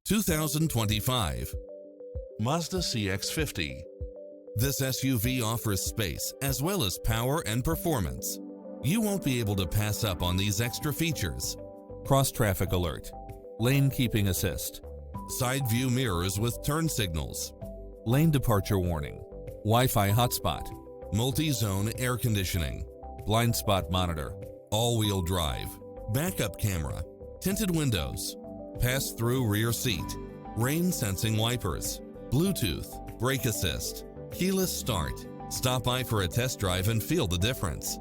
2025 Mazda CX-50. This SUV offers space as well as power and performance. You won't be able to pass up on these extra features. Cross-traffic alert, lane keeping assist, side view mirrors with turn signals, lane departure warning, Wi-Fi hotspot, multi-zone air conditioning, blind spot monitor, all-wheel drive, backup camera, tinted windows, pass-through rear seat, rain-sensing wipers, Bluetooth, brake assist, keyless start. Stop by for a test drive and feel the difference.